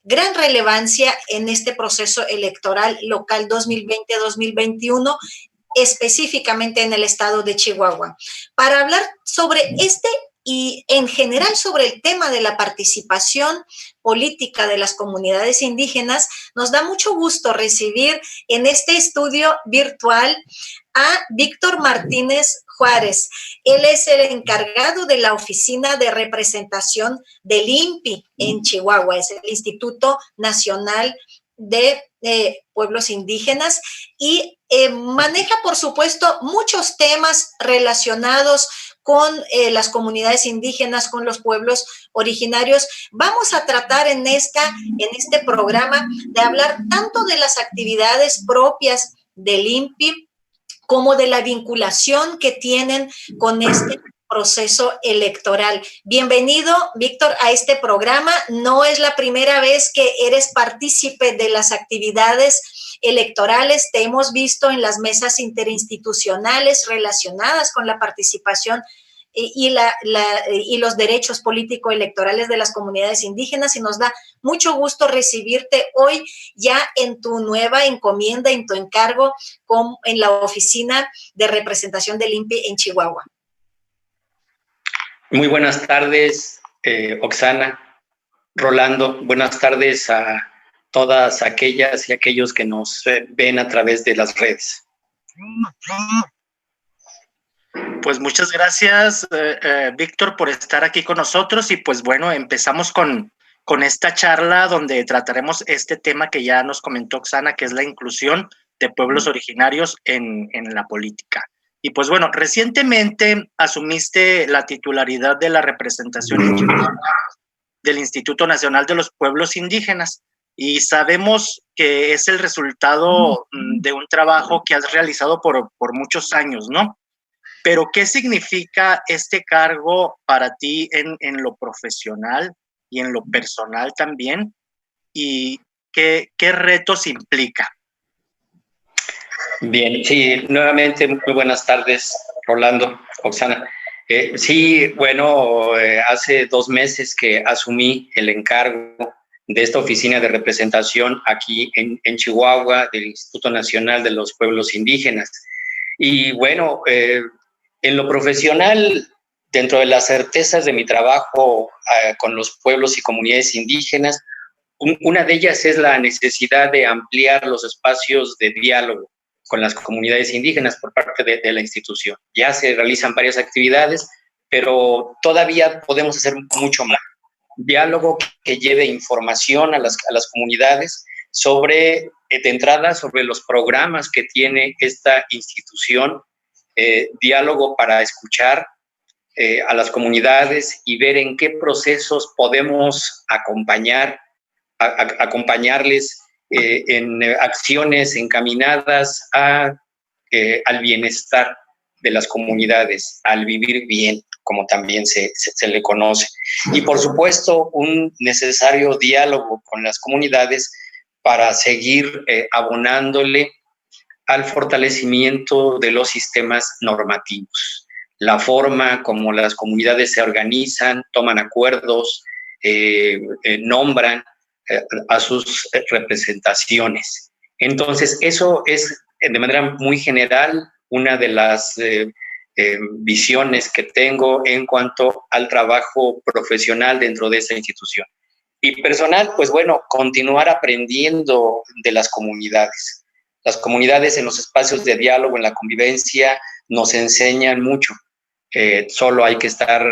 gran relevancia en este proceso electoral local 2020-2021, específicamente en el estado de Chihuahua. Para hablar sobre este y en general sobre el tema de la participación política de las comunidades indígenas, nos da mucho gusto recibir en este estudio virtual a Víctor Martínez Juárez. Él es el encargado de la Oficina de Representación del INPI en Chihuahua, es el Instituto Nacional de Pueblos Indígenas, y maneja, por supuesto, muchos temas relacionados con las comunidades indígenas, con los pueblos originarios. Vamos a tratar en este programa de hablar tanto de las actividades propias del INPI como de la vinculación que tienen con este proceso electoral. Bienvenido, Víctor, a este programa. No es la primera vez que eres partícipe de las actividades electorales. Te hemos visto en las mesas interinstitucionales relacionadas con la participación y los derechos político-electorales de las comunidades indígenas, y nos da mucho gusto recibirte hoy ya en tu nueva encomienda, en tu encargo en la Oficina de Representación del INPI en Chihuahua. Muy buenas tardes, Oxana, Rolando. Buenas tardes a todas aquellas y aquellos que nos ven a través de las redes. Pues muchas gracias, Víctor, por estar aquí con nosotros, y pues bueno, empezamos con esta charla donde trataremos este tema que ya nos comentó Oxana, que es la inclusión de pueblos originarios en la política. Y pues bueno, recientemente asumiste la titularidad de la representación del Instituto Nacional de los Pueblos Indígenas, y sabemos que es el resultado de un trabajo que has realizado por muchos años, ¿no? Pero, ¿qué significa este cargo para ti en lo profesional y en lo personal también? ¿Y qué retos implica? Bien, sí, nuevamente muy buenas tardes, Rolando, Oxana. Sí, bueno, hace 2 meses que asumí el encargo de esta oficina de representación aquí en Chihuahua del Instituto Nacional de los Pueblos Indígenas. Y bueno, en lo profesional, dentro de las certezas de mi trabajo con los pueblos y comunidades indígenas, una de ellas es la necesidad de ampliar los espacios de diálogo con las comunidades indígenas por parte de la institución. Ya se realizan varias actividades, pero todavía podemos hacer mucho más. Diálogo que lleve información a las comunidades sobre, de entrada, sobre los programas que tiene esta institución, diálogo para escuchar a las comunidades y ver en qué procesos podemos acompañarles en acciones encaminadas al bienestar de las comunidades, al vivir bien, como también se le conoce. Y por supuesto, un necesario diálogo con las comunidades para seguir abonándole al fortalecimiento de los sistemas normativos, la forma como las comunidades se organizan, toman acuerdos, nombran a sus representaciones. Entonces, eso es de manera muy general una de las visiones que tengo en cuanto al trabajo profesional dentro de esta institución. Y personal, pues bueno, continuar aprendiendo de las comunidades. Las comunidades en los espacios de diálogo, en la convivencia, nos enseñan mucho. Solo hay que estar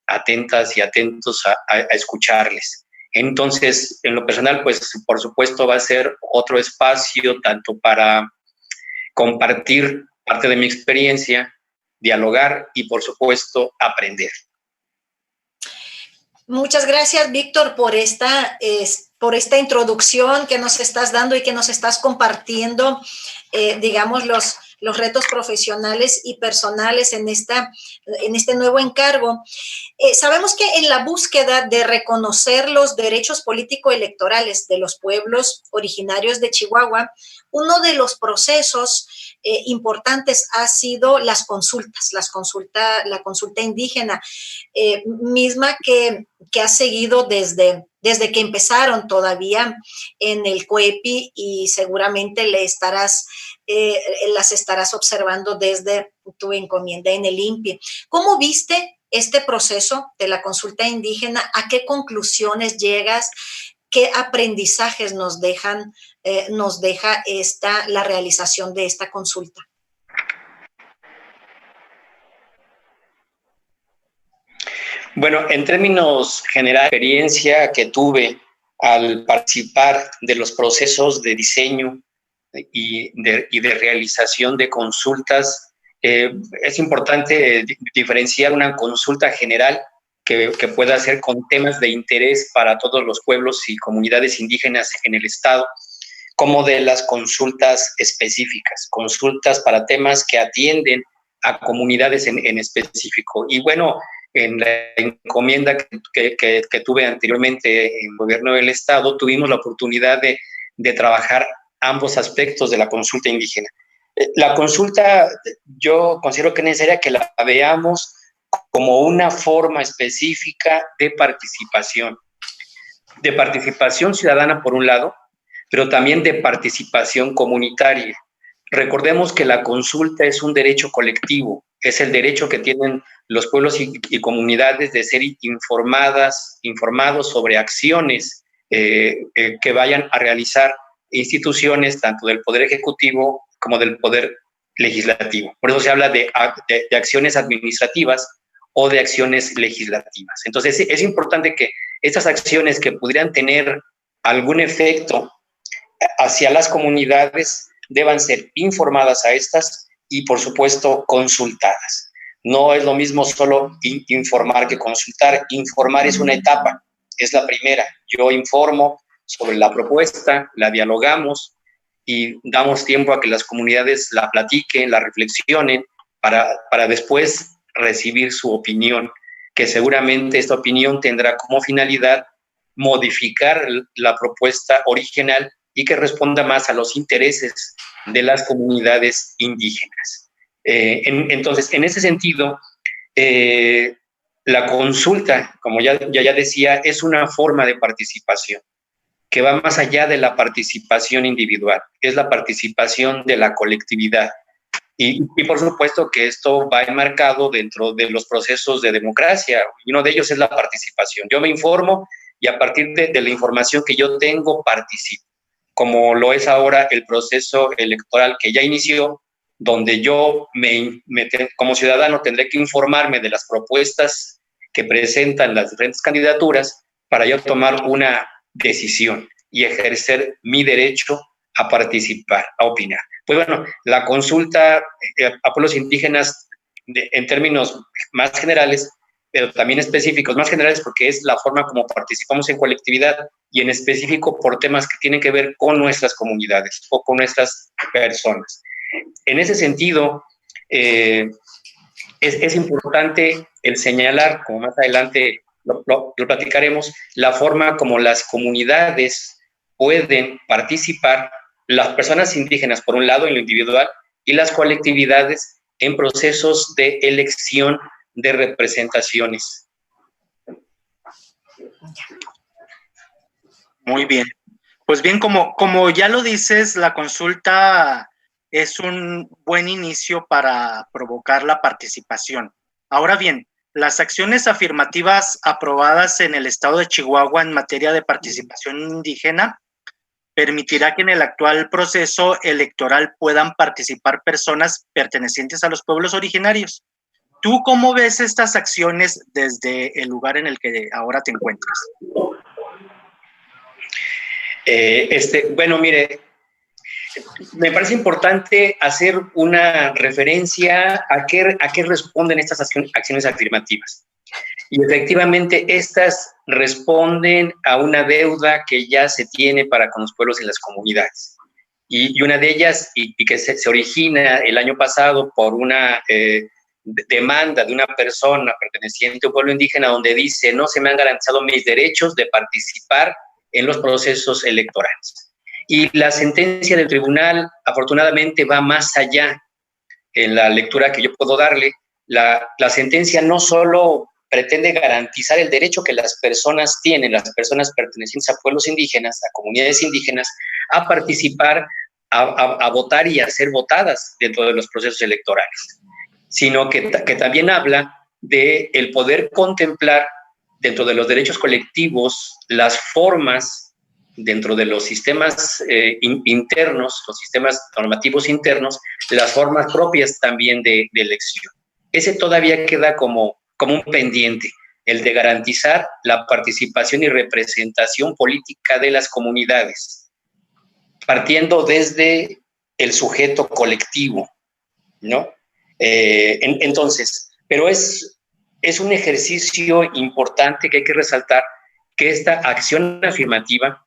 atentas y atentos a escucharles. Entonces, en lo personal, pues por supuesto va a ser otro espacio tanto para compartir parte de mi experiencia, dialogar y por supuesto aprender. Muchas gracias, Víctor, por esta introducción que nos estás dando y que nos estás compartiendo, digamos, los retos profesionales y personales en este nuevo encargo. Sabemos que en la búsqueda de reconocer los derechos político-electorales de los pueblos originarios de Chihuahua, uno de los procesos importantes ha sido la consulta indígena, misma que ha seguido desde desde que empezaron todavía en el COEPI y seguramente las estarás observando desde tu encomienda en el INPI. ¿Cómo viste este proceso de la consulta indígena? ¿A qué conclusiones llegas? ¿Qué aprendizajes nos deja la realización de esta consulta? Bueno, en términos generales, la experiencia que tuve al participar de los procesos de diseño y de realización de consultas, es importante diferenciar una consulta general que pueda ser con temas de interés para todos los pueblos y comunidades indígenas en el Estado, como de las consultas específicas, consultas para temas que atienden a comunidades en específico. Y bueno, en la encomienda que tuve anteriormente en el gobierno del Estado, tuvimos la oportunidad de trabajar ambos aspectos de la consulta indígena. La consulta, yo considero que es necesaria que la veamos como una forma específica de participación ciudadana por un lado, pero también de participación comunitaria. Recordemos que la consulta es un derecho colectivo, es el derecho que tienen los pueblos y comunidades de ser informados sobre acciones que vayan a realizar instituciones tanto del Poder Ejecutivo como del Poder Legislativo. Por eso se habla de acciones administrativas o de acciones legislativas. Entonces, es importante que estas acciones que pudieran tener algún efecto hacia las comunidades deban ser informadas a estas y, por supuesto, consultadas. No es lo mismo solo informar que consultar. Informar es una etapa, es la primera. Yo informo sobre la propuesta, la dialogamos y damos tiempo a que las comunidades la platiquen, la reflexionen, para después recibir su opinión, que seguramente esta opinión tendrá como finalidad modificar la propuesta original y que responda más a los intereses de las comunidades indígenas. Entonces, en ese sentido, la consulta, como ya decía, es una forma de participación que va más allá de la participación individual, es la participación de la colectividad. Y por supuesto que esto va enmarcado dentro de los procesos de democracia. Uno de ellos es la participación. Yo me informo y a partir de la información que yo tengo, participo, como lo es ahora el proceso electoral que ya inició, donde yo como ciudadano tendré que informarme de las propuestas que presentan las diferentes candidaturas para yo tomar una decisión y ejercer mi derecho a participar, a opinar. Pues bueno, la consulta a pueblos indígenas en términos más generales, pero también específicos, más generales porque es la forma como participamos en colectividad y en específico por temas que tienen que ver con nuestras comunidades o con nuestras personas. En ese sentido, es importante el señalar, como más adelante lo platicaremos, la forma como las comunidades pueden participar, las personas indígenas por un lado en lo individual y las colectividades en procesos de elección de representaciones. Muy bien. Pues bien, como ya lo dices, la consulta es un buen inicio para provocar la participación. Ahora bien, las acciones afirmativas aprobadas en el estado de Chihuahua en materia de participación indígena permitirá que en el actual proceso electoral puedan participar personas pertenecientes a los pueblos originarios. ¿Tú cómo ves estas acciones desde el lugar en el que ahora te encuentras? Bueno, mire, me parece importante hacer una referencia a qué responden estas acciones afirmativas. Y efectivamente, estas responden a una deuda que ya se tiene para con los pueblos y las comunidades. Y una de ellas, y que se origina el año pasado por una demanda de una persona perteneciente a un pueblo indígena donde dice: no se me han garantizado mis derechos de participar en los procesos electorales. Y la sentencia del tribunal, afortunadamente, va más allá en la lectura que yo puedo darle. La sentencia no solo pretende garantizar el derecho que las personas tienen, las personas pertenecientes a pueblos indígenas, a comunidades indígenas, a participar, a votar y a ser votadas dentro de los procesos electorales, sino que también habla de el poder contemplar dentro de los derechos colectivos las formas dentro de los sistemas internos, los sistemas normativos internos, las formas propias también de elección. Ese todavía queda como un pendiente, el de garantizar la participación y representación política de las comunidades, partiendo desde el sujeto colectivo, ¿no? Entonces, pero es un ejercicio importante que hay que resaltar, que esta acción afirmativa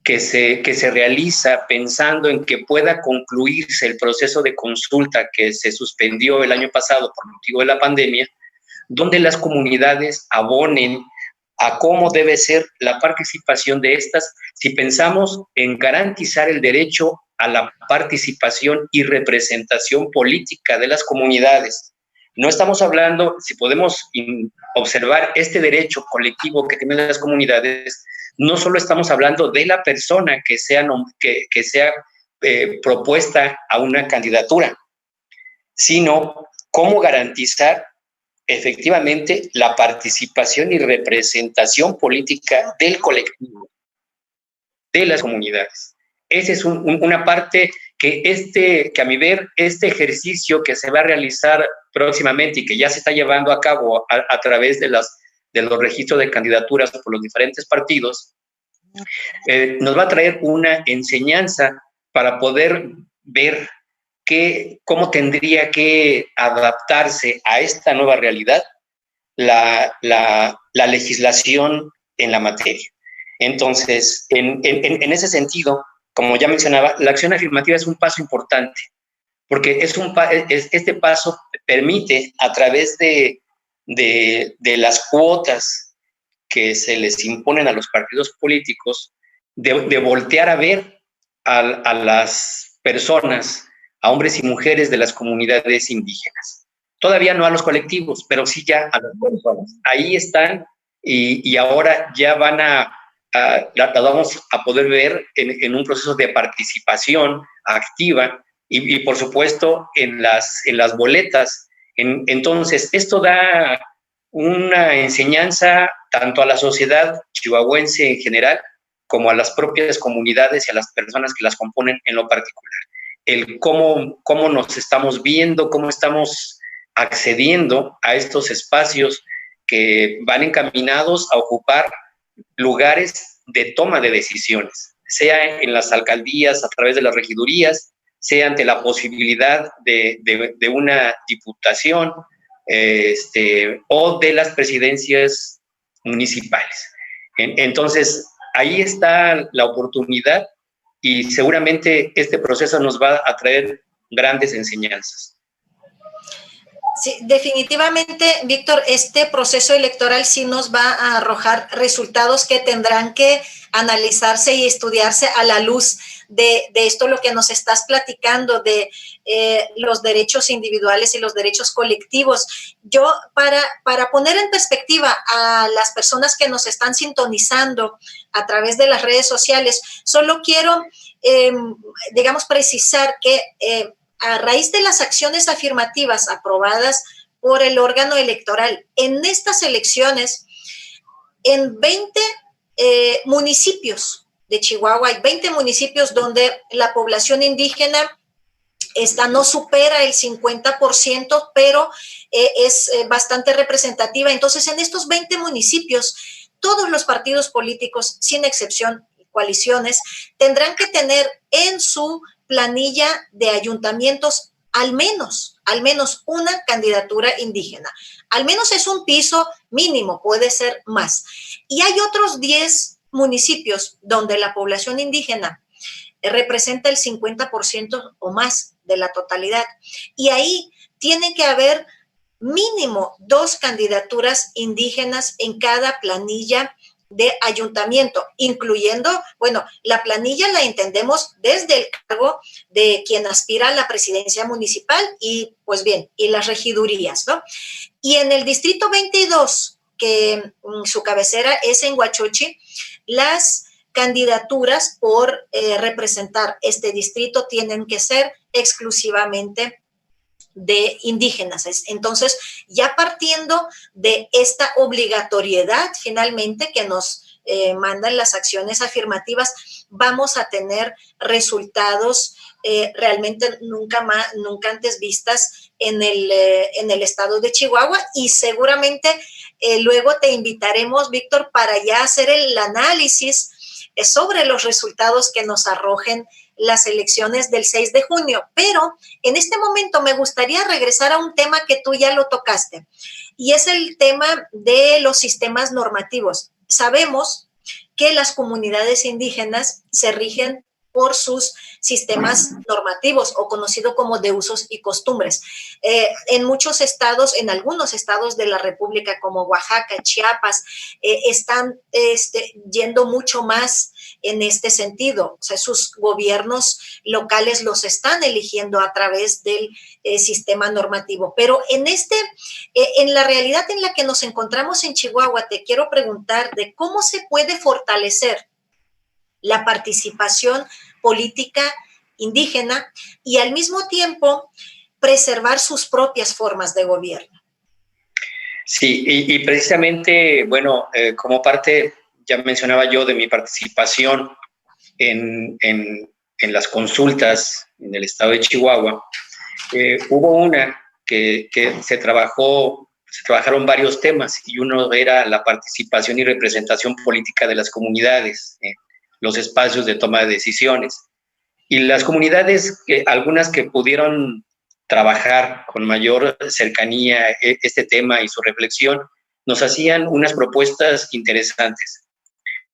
que se realiza pensando en que pueda concluirse el proceso de consulta que se suspendió el año pasado por motivo de la pandemia, donde las comunidades abonen a cómo debe ser la participación de estas, si pensamos en garantizar el derecho a la participación y representación política de las comunidades. No estamos hablando, si podemos observar este derecho colectivo que tienen las comunidades, no solo estamos hablando de la persona que sea propuesta a una candidatura, sino cómo garantizar efectivamente la participación y representación política del colectivo, de las comunidades. Esa es una parte que a mi ver, este ejercicio que se va a realizar próximamente y que ya se está llevando a cabo a través de los registros de candidaturas por los diferentes partidos, nos va a traer una enseñanza para poder ver cómo tendría que adaptarse a esta nueva realidad la legislación en la materia. Entonces, en ese sentido, como ya mencionaba, la acción afirmativa es un paso importante, porque este paso permite, a través de las cuotas que se les imponen a los partidos políticos, de voltear a ver a las personas, a hombres y mujeres de las comunidades indígenas. Todavía no a los colectivos, pero sí ya a las personas. Ahí están y ahora ya la vamos a poder ver en un proceso de participación activa y por supuesto en las boletas. Entonces, esto da una enseñanza tanto a la sociedad chihuahuense en general como a las propias comunidades y a las personas que las componen en lo particular. El cómo nos estamos viendo, cómo estamos accediendo a estos espacios que van encaminados a ocupar lugares de toma de decisiones, sea en las alcaldías a través de las regidurías, sea ante la posibilidad de una diputación o de las presidencias municipales. Entonces, ahí está la oportunidad y seguramente este proceso nos va a traer grandes enseñanzas. Sí, definitivamente, Víctor, este proceso electoral sí nos va a arrojar resultados que tendrán que analizarse y estudiarse a la luz de esto, lo que nos estás platicando, de los derechos individuales y los derechos colectivos. Yo, para poner en perspectiva a las personas que nos están sintonizando a través de las redes sociales, solo quiero, digamos, precisar que a raíz de las acciones afirmativas aprobadas por el órgano electoral en estas elecciones, en 20 municipios de Chihuahua, hay 20 municipios donde la población indígena no supera el 50%, pero es bastante representativa. Entonces, en estos 20 municipios, todos los partidos políticos, sin excepción, coaliciones, tendrán que tener en su planilla de ayuntamientos al menos una candidatura indígena. Al menos es un piso mínimo, puede ser más. Y hay otros 10 municipios donde la población indígena representa el 50% o más de la totalidad. Y ahí tiene que haber mínimo 2 candidaturas indígenas en cada planilla de ayuntamiento, incluyendo, bueno, la planilla la entendemos desde el cargo de quien aspira a la presidencia municipal y, pues bien, y las regidurías, ¿no? Y en el distrito 22, que su cabecera es en Huachochi, las candidaturas por representar este distrito tienen que ser exclusivamente de indígenas. Entonces, ya partiendo de esta obligatoriedad finalmente que nos mandan las acciones afirmativas, vamos a tener resultados realmente nunca antes vistas en el estado de Chihuahua, y seguramente luego te invitaremos, Víctor, para ya hacer el análisis sobre los resultados que nos arrojen las elecciones del 6 de junio. Pero en este momento me gustaría regresar a un tema que tú ya lo tocaste, y es el tema de los sistemas normativos. Sabemos que las comunidades indígenas se rigen por sus sistemas normativos, o conocido como de usos y costumbres. En muchos estados, en algunos estados de la República, como Oaxaca, Chiapas, están yendo mucho más en este sentido. O sea, sus gobiernos locales los están eligiendo a través del sistema normativo. Pero en la realidad en la que nos encontramos en Chihuahua, te quiero preguntar de cómo se puede fortalecer la participación política indígena y al mismo tiempo preservar sus propias formas de gobierno. Sí, y precisamente, bueno, como parte, ya mencionaba yo, de mi participación en las consultas en el estado de Chihuahua, hubo una que se trabajaron varios temas, y uno era la participación y representación política de las comunidades, los espacios de toma de decisiones. Y las comunidades, algunas que pudieron trabajar con mayor cercanía este tema y su reflexión, nos hacían unas propuestas interesantes.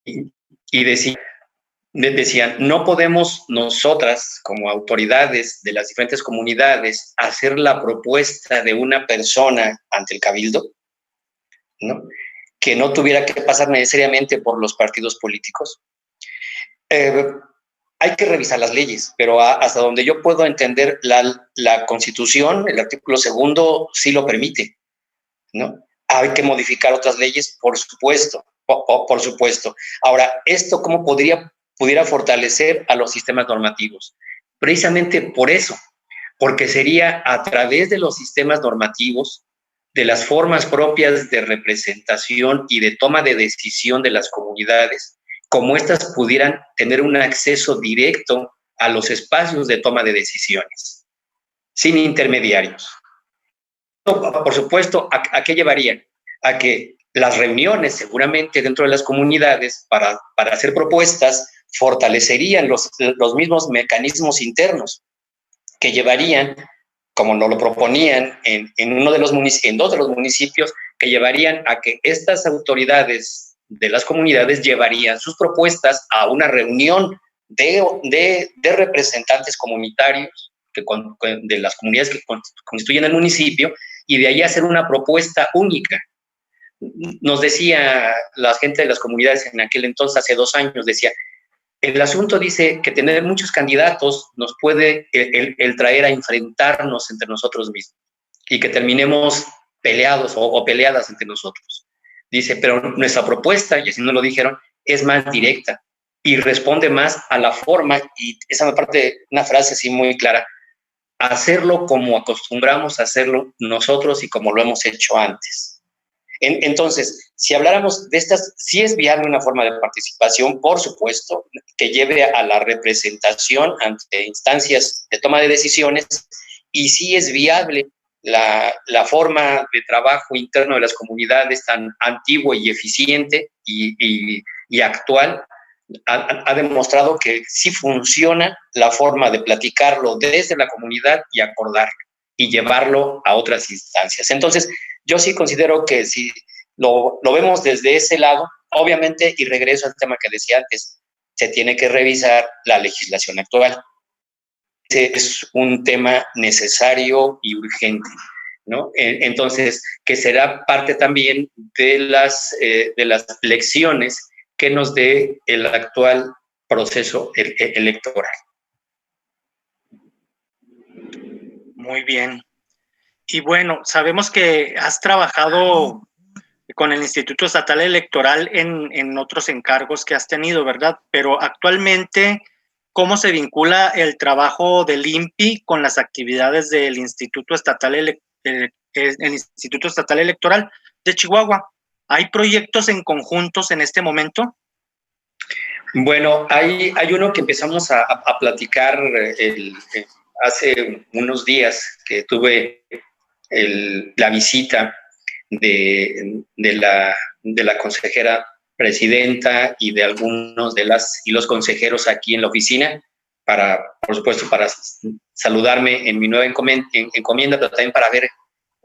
Y decían, no podemos nosotras, como autoridades de las diferentes comunidades, hacer la propuesta de una persona ante el cabildo, ¿no?, que no tuviera que pasar necesariamente por los partidos políticos. Hay que revisar las leyes, pero hasta donde yo puedo entender, la Constitución, el artículo 2, sí lo permite, ¿no? Hay que modificar otras leyes, por supuesto, por supuesto. Ahora, ¿esto cómo pudiera fortalecer a los sistemas normativos? Precisamente por eso, porque sería a través de los sistemas normativos, de las formas propias de representación y de toma de decisión de las comunidades, como éstas pudieran tener un acceso directo a los espacios de toma de decisiones, sin intermediarios. Por supuesto, ¿a qué llevarían? A que las reuniones, seguramente dentro de las comunidades, para hacer propuestas, fortalecerían los mismos mecanismos internos, que llevarían, como nos lo proponían en dos de los municipios, que llevarían a que estas autoridades de las comunidades llevarían sus propuestas a una reunión de representantes comunitarios de las comunidades que constituyen el municipio, y de ahí hacer una propuesta única. Nos decía la gente de las comunidades en aquel entonces, hace 2 años, decía, el asunto dice que tener muchos candidatos nos puede el traer a enfrentarnos entre nosotros mismos y que terminemos peleados o peleadas entre nosotros. Dice, pero nuestra propuesta, y así nos lo dijeron, es más directa y responde más a la forma, y esa me parte una frase así muy clara, hacerlo como acostumbramos a hacerlo nosotros y como lo hemos hecho antes. Entonces, si habláramos de estas, sí es viable una forma de participación, por supuesto, que lleve a la representación ante instancias de toma de decisiones, y sí es viable la forma de trabajo interno de las comunidades tan antiguo y eficiente y actual. Ha demostrado que sí funciona la forma de platicarlo desde la comunidad y acordarlo y llevarlo a otras instancias. Entonces, yo sí considero que si lo vemos desde ese lado, obviamente, y regreso al tema que decía antes, se tiene que revisar la legislación actual. Ese es un tema necesario y urgente, ¿no? Entonces, que será parte también de las lecciones que nos dé el actual proceso electoral. Muy bien. Y bueno, sabemos que has trabajado con el Instituto Estatal Electoral en otros encargos que has tenido, ¿verdad? Pero actualmente, ¿cómo se vincula el trabajo del INPI con las actividades del Instituto Estatal Electoral de Chihuahua? ¿Hay proyectos en conjuntos en este momento? Bueno, hay uno que empezamos a platicar hace unos días que tuve la visita de la consejera presidenta y de algunos de las y los consejeros aquí en la oficina, por supuesto, para saludarme en mi nueva encomienda, pero también para ver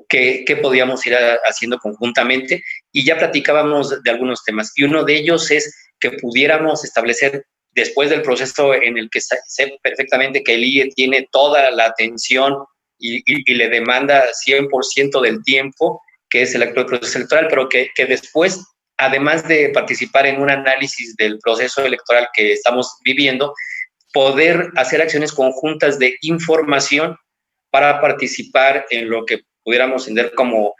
qué podíamos ir haciendo conjuntamente, y ya platicábamos de algunos temas, y uno de ellos es que pudiéramos establecer, después del proceso en el que sé perfectamente que el IE tiene toda la atención y le demanda 100% del tiempo, que es el actual proceso electoral, pero que después, además de participar en un análisis del proceso electoral que estamos viviendo, poder hacer acciones conjuntas de información para participar en lo que pudiéramos entender como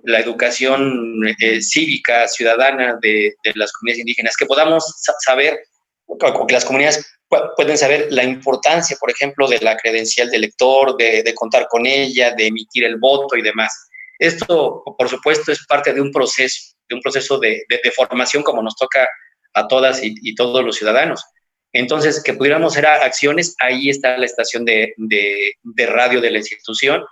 la educación cívica, ciudadana de las comunidades indígenas, que podamos saber, o que las comunidades pueden saber la importancia, por ejemplo, de la credencial de elector, de contar con ella, de emitir el voto y demás. Esto, por supuesto, es parte de un proceso de formación como nos toca a todas y todos los ciudadanos. Entonces, que pudiéramos hacer acciones, ahí está la estación de radio de la institución,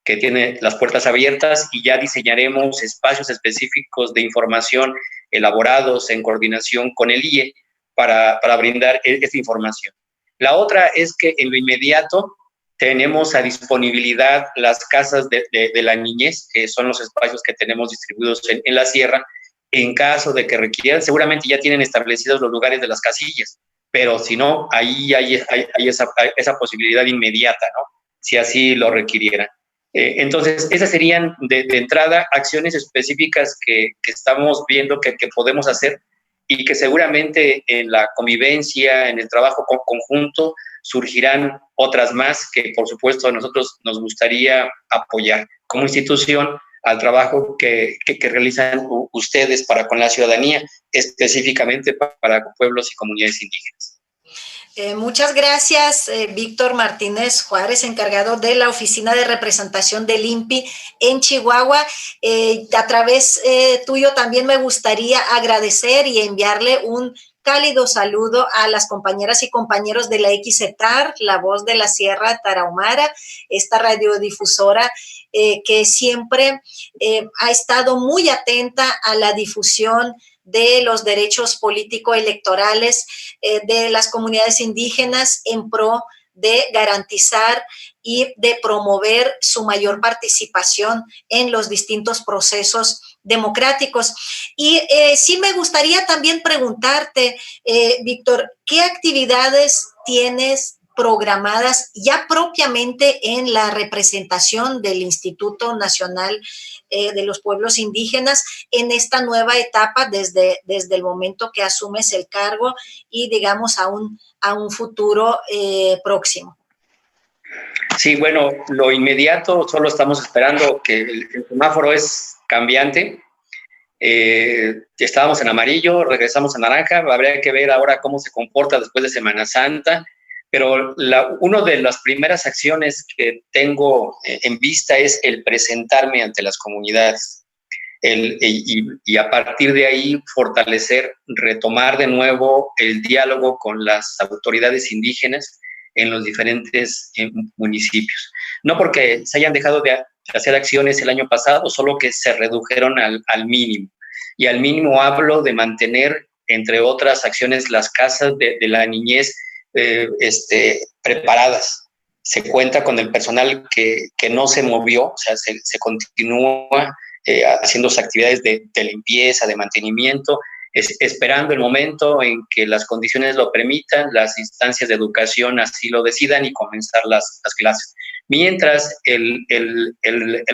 que tiene las puertas abiertas, y ya diseñaremos espacios específicos de información elaborados en coordinación con el IE para brindar esta información. La otra es que en lo inmediato tenemos a disponibilidad las casas de la niñez, que son los espacios que tenemos distribuidos en la sierra. En caso de que requieran, seguramente ya tienen establecidos los lugares de las casillas, pero si no, ahí hay esa posibilidad inmediata, ¿no? Si así lo requirieran. Entonces, esas serían de entrada acciones específicas que estamos viendo que podemos hacer, y que seguramente en la convivencia, en el trabajo conjunto, surgirán otras más que, por supuesto, a nosotros nos gustaría apoyar como institución al trabajo que realizan ustedes para con la ciudadanía, específicamente para pueblos y comunidades indígenas. Muchas gracias, Víctor Martínez Juárez, encargado de la Oficina de Representación del INPI en Chihuahua. A través tuyo también me gustaría agradecer y enviarle un cálido saludo a las compañeras y compañeros de la XETAR, La Voz de la Sierra Tarahumara, esta radiodifusora que siempre ha estado muy atenta a la difusión de los derechos político-electorales de las comunidades indígenas en pro de garantizar y de promover su mayor participación en los distintos procesos democráticos. Y sí me gustaría también preguntarte, Víctor, ¿qué actividades tienes programadas ya propiamente en la representación del Instituto Nacional de los Pueblos Indígenas en esta nueva etapa desde el momento que asumes el cargo y digamos a un futuro próximo? Sí, bueno, lo inmediato, solo estamos esperando que el semáforo es cambiante. Estábamos en amarillo, regresamos a naranja, habría que ver ahora cómo se comporta después de Semana Santa, pero una de las primeras acciones que tengo en vista es el presentarme ante las comunidades y a partir de ahí fortalecer, retomar de nuevo el diálogo con las autoridades indígenas en los diferentes municipios. No porque se hayan dejado de hacer acciones el año pasado, solo que se redujeron al mínimo. Y al mínimo hablo de mantener, entre otras acciones, las casas de la niñez preparadas. Se cuenta con el personal que no se movió, o sea, se continúa haciendo actividades de limpieza, de mantenimiento, esperando el momento en que las condiciones lo permitan, las instancias de educación así lo decidan y comenzar las clases. Mientras el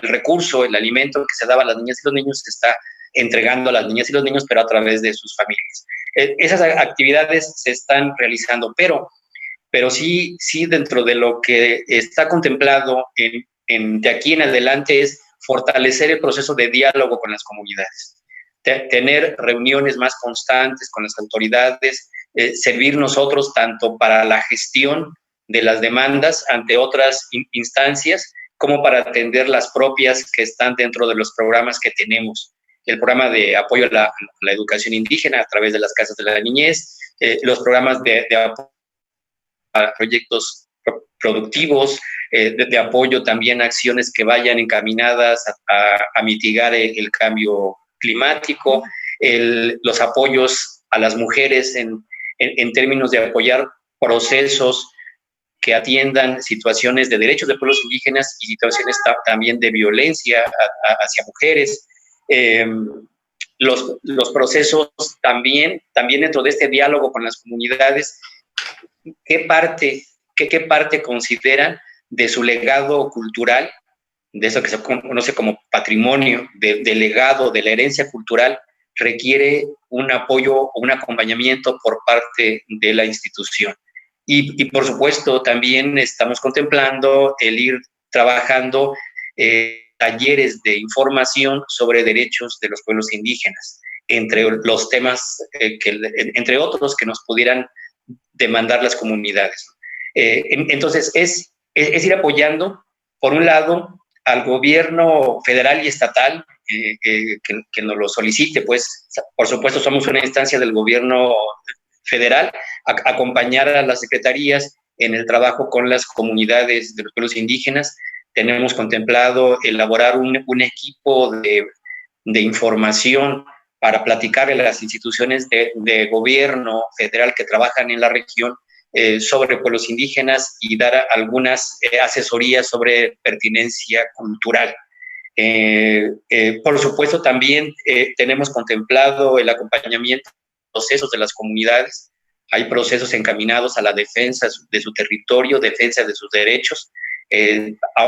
recurso, el alimento que se daba a las niñas y los niños se está entregando a las niñas y los niños, pero a través de sus familias. Esas actividades se están realizando, pero sí dentro de lo que está contemplado de aquí en adelante es fortalecer el proceso de diálogo con las comunidades, tener reuniones más constantes con las autoridades, servir nosotros tanto para la gestión de las demandas ante otras instancias, como para atender las propias que están dentro de los programas que tenemos. El programa de apoyo a la educación indígena a través de las casas de la niñez, los programas de apoyo a proyectos productivos, de apoyo también a acciones que vayan encaminadas a mitigar el cambio climático, los apoyos a las mujeres en términos de apoyar procesos que atiendan situaciones de derechos de pueblos indígenas y situaciones también de violencia hacia mujeres. Los procesos también dentro de este diálogo con las comunidades, ¿qué parte consideran de su legado cultural, de eso que se conoce como patrimonio, del legado, de la herencia cultural, requiere un apoyo o un acompañamiento por parte de la institución? Y por supuesto, también estamos contemplando el ir trabajando talleres de información sobre derechos de los pueblos indígenas, entre los temas, entre otros, que nos pudieran demandar las comunidades. Entonces, es ir apoyando, por un lado, al gobierno federal y estatal que nos lo solicite, pues, por supuesto, somos una instancia del gobierno federal, acompañar a las secretarías en el trabajo con las comunidades de los pueblos indígenas. Tenemos contemplado elaborar un equipo de información para platicar en las instituciones de gobierno federal que trabajan en la región sobre pueblos indígenas y dar algunas asesorías sobre pertinencia cultural. Por supuesto, también tenemos contemplado el acompañamiento de procesos de las comunidades. Hay procesos encaminados a la defensa de su territorio, defensa de sus derechos.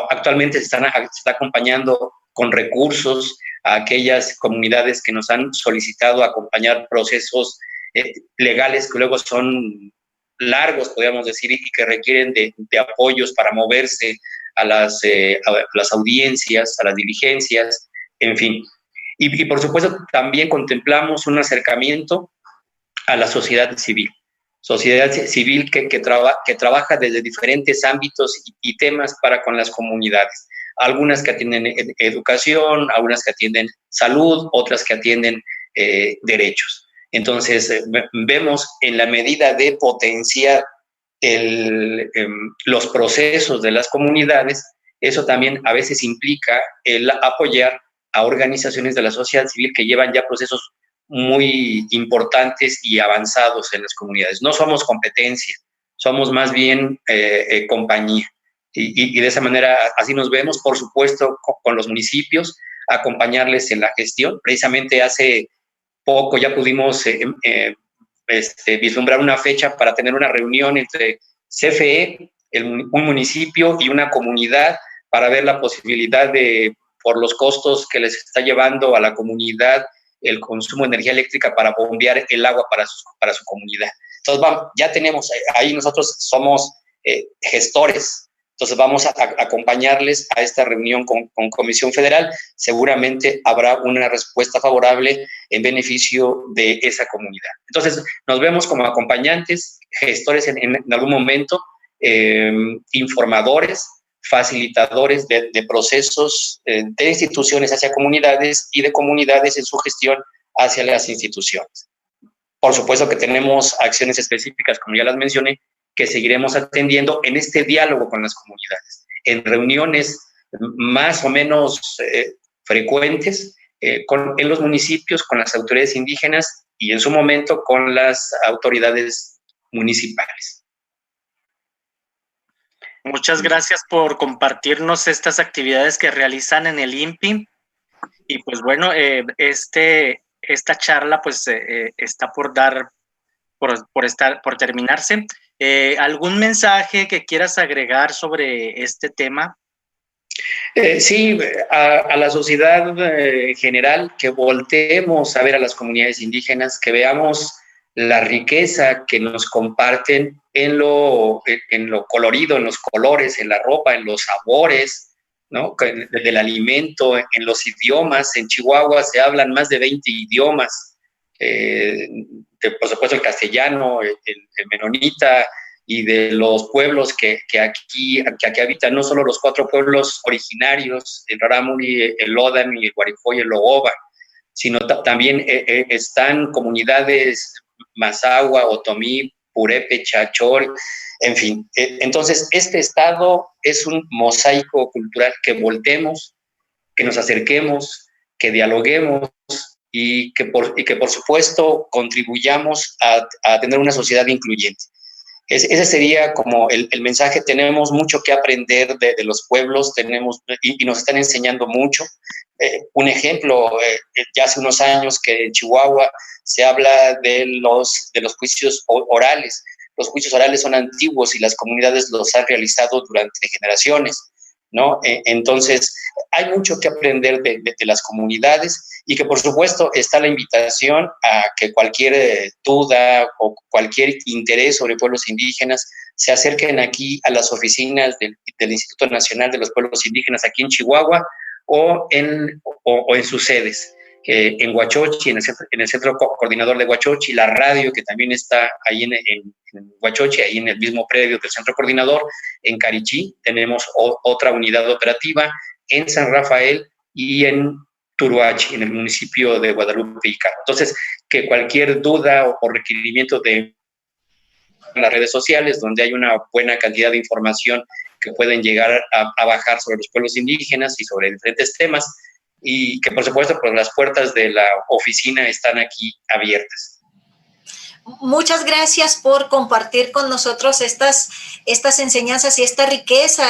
Actualmente se está acompañando con recursos a aquellas comunidades que nos han solicitado acompañar procesos legales que luego son largos, podríamos decir, y que requieren de apoyos para moverse a las audiencias, a las diligencias, en fin. Y por supuesto también contemplamos un acercamiento a la sociedad civil que trabaja desde diferentes ámbitos y temas para con las comunidades. Algunas que atienden educación, algunas que atienden salud, otras que atienden derechos. Entonces, vemos en la medida de potenciar los procesos de las comunidades, eso también a veces implica el apoyar a organizaciones de la sociedad civil que llevan ya procesos muy importantes y avanzados en las comunidades. No somos competencia, somos más bien compañía. Y de esa manera así nos vemos, por supuesto, con los municipios, acompañarles en la gestión. Precisamente hace poco ya pudimos vislumbrar una fecha para tener una reunión entre CFE, un municipio y una comunidad para ver la posibilidad de, por los costos que les está llevando a la comunidad el consumo de energía eléctrica, para bombear el agua para su comunidad. Entonces, ya tenemos, ahí nosotros somos gestores, entonces vamos a acompañarles a esta reunión con Comisión Federal. Seguramente habrá una respuesta favorable en beneficio de esa comunidad. Entonces, nos vemos como acompañantes, gestores en algún momento, informadores, facilitadores de procesos de instituciones hacia comunidades y de comunidades en su gestión hacia las instituciones. Por supuesto que tenemos acciones específicas, como ya las mencioné, que seguiremos atendiendo en este diálogo con las comunidades, en reuniones más o menos frecuentes en los municipios, con las autoridades indígenas y en su momento con las autoridades municipales. Muchas gracias por compartirnos estas actividades que realizan en el INPI. Y pues bueno, esta charla pues está por terminarse. ¿Algún mensaje que quieras agregar sobre este tema? Sí, a la sociedad en general, que volteemos a ver a las comunidades indígenas, que veamos la riqueza que nos comparten en lo colorido, en los colores, en la ropa, en los sabores, ¿no? Del alimento, en los idiomas. En Chihuahua se hablan más de 20 idiomas. Por supuesto, el castellano, el menonita, y de los pueblos que aquí habitan, no solo los 4 pueblos originarios, el Rarámuri, el Ódami, el Guarijoy, el Ogoba, sino también están comunidades Mazahua, Otomí, Purépe, Chachol, en fin. Entonces, este estado es un mosaico cultural, que voltemos, que nos acerquemos, que dialoguemos y que por supuesto contribuyamos a tener una sociedad incluyente. Ese sería como el mensaje. Tenemos mucho que aprender de los pueblos, y nos están enseñando mucho. Un ejemplo, ya hace unos años que en Chihuahua se habla de los juicios orales. Los juicios orales son antiguos y las comunidades los han realizado durante generaciones, ¿no? Entonces, hay mucho que aprender de las comunidades, y que por supuesto está la invitación a que cualquier duda o cualquier interés sobre pueblos indígenas se acerquen aquí a las oficinas del Instituto Nacional de los Pueblos Indígenas aquí en Chihuahua, o en sus sedes, en Huachochi, en el centro coordinador de Huachochi, la radio que también está ahí en Huachochi, ahí en el mismo predio del centro coordinador. En Carichí tenemos otra unidad operativa, en San Rafael y en Turuachi, en el municipio de Guadalupe y Caro. Entonces, que cualquier duda o requerimiento de las redes sociales, donde hay una buena cantidad de información que pueden llegar a bajar sobre los pueblos indígenas y sobre diferentes temas, y que por supuesto pues las puertas de la oficina están aquí abiertas. Muchas gracias por compartir con nosotros estas enseñanzas y esta riqueza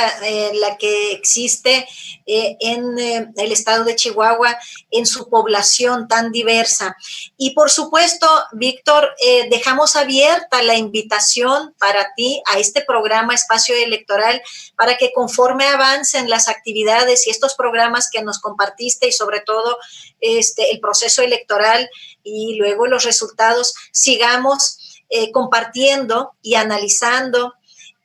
la que existe en el estado de Chihuahua, en su población tan diversa. Y por supuesto, Víctor, dejamos abierta la invitación para ti a este programa Espacio Electoral, para que conforme avancen las actividades y estos programas que nos compartiste, y sobre todo el proceso electoral y luego los resultados, sigamos compartiendo y analizando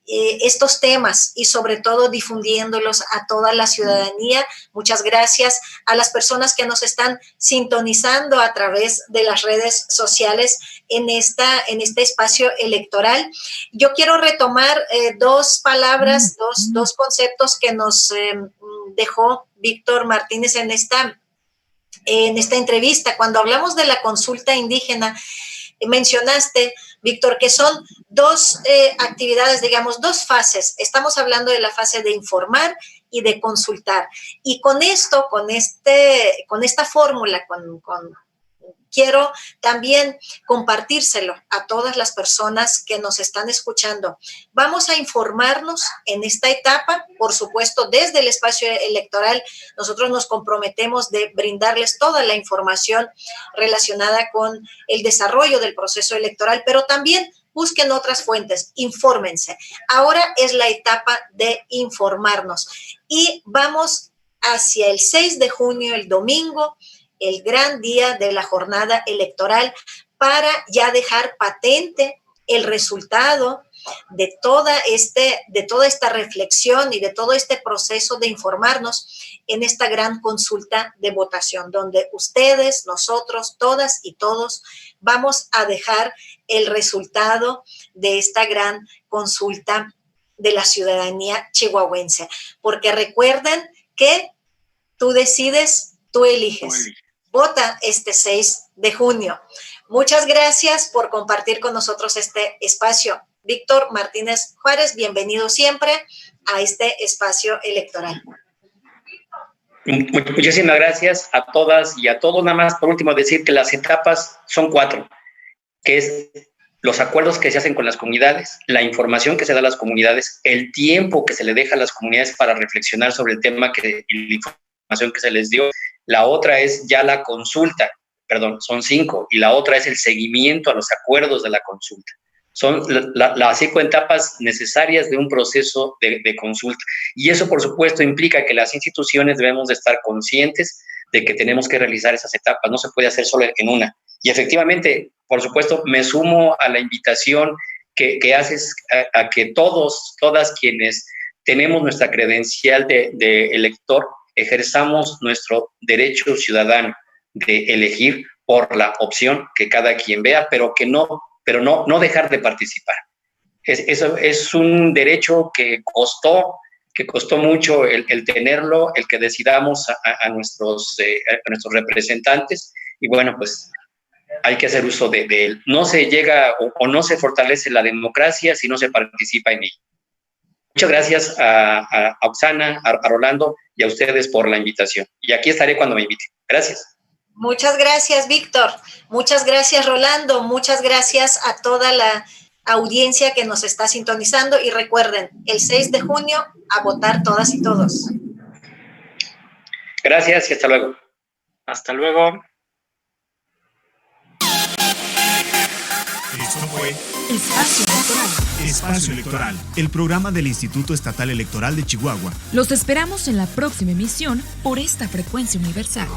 estos temas, y sobre todo difundiéndolos a toda la ciudadanía. Muchas gracias a las personas que nos están sintonizando a través de las redes sociales en este espacio electoral. Yo quiero retomar 2 palabras, dos conceptos que nos dejó Víctor Martínez en esta entrevista. Cuando hablamos de la consulta indígena, mencionaste, Víctor, que son 2 actividades, digamos, 2 fases. Estamos hablando de la fase de informar y de consultar. Y con esta fórmula, quiero también compartírselo a todas las personas que nos están escuchando. Vamos a informarnos en esta etapa, por supuesto, desde el espacio electoral. Nosotros nos comprometemos de brindarles toda la información relacionada con el desarrollo del proceso electoral, pero también busquen otras fuentes, infórmense. Ahora es la etapa de informarnos, y vamos hacia el 6 de junio, el domingo, el gran día de la jornada electoral, para ya dejar patente el resultado de toda esta reflexión y de todo este proceso de informarnos en esta gran consulta de votación, donde ustedes, nosotros, todas y todos vamos a dejar el resultado de esta gran consulta de la ciudadanía chihuahuense. Porque recuerden que tú decides, tú eliges. Vota este 6 de junio. Muchas gracias por compartir con nosotros este espacio. Víctor Martínez Juárez, bienvenido siempre a este espacio electoral. Muchísimas gracias a todas y a todos. Nada más, por último, decir que las etapas son 4, que es los acuerdos que se hacen con las comunidades, la información que se da a las comunidades, el tiempo que se le deja a las comunidades para reflexionar sobre el tema y la información que se les dio. La otra es ya la consulta, son 5, y la otra es el seguimiento a los acuerdos de la consulta. Son las 5 etapas necesarias de un proceso de consulta. Y eso, por supuesto, implica que las instituciones debemos de estar conscientes de que tenemos que realizar esas etapas. No se puede hacer solo en una. Y efectivamente, por supuesto, me sumo a la invitación que haces a que todas quienes tenemos nuestra credencial de elector, ejerzamos nuestro derecho ciudadano de elegir por la opción que cada quien vea, pero no dejar de participar. Eso es un derecho que costó mucho el tenerlo, el que decidamos a nuestros representantes, y bueno, pues hay que hacer uso de él. No se llega o no se fortalece la democracia si no se participa en ella. Muchas gracias a Oksana, a Rolando y a ustedes por la invitación. Y aquí estaré cuando me inviten. Gracias. Muchas gracias, Víctor. Muchas gracias, Rolando. Muchas gracias a toda la audiencia que nos está sintonizando. Y recuerden, el 6 de junio a votar todas y todos. Gracias y hasta luego. Hasta luego. Esto fue Espacio Electoral, el programa del Instituto Estatal Electoral de Chihuahua. Los esperamos en la próxima emisión por esta frecuencia universal.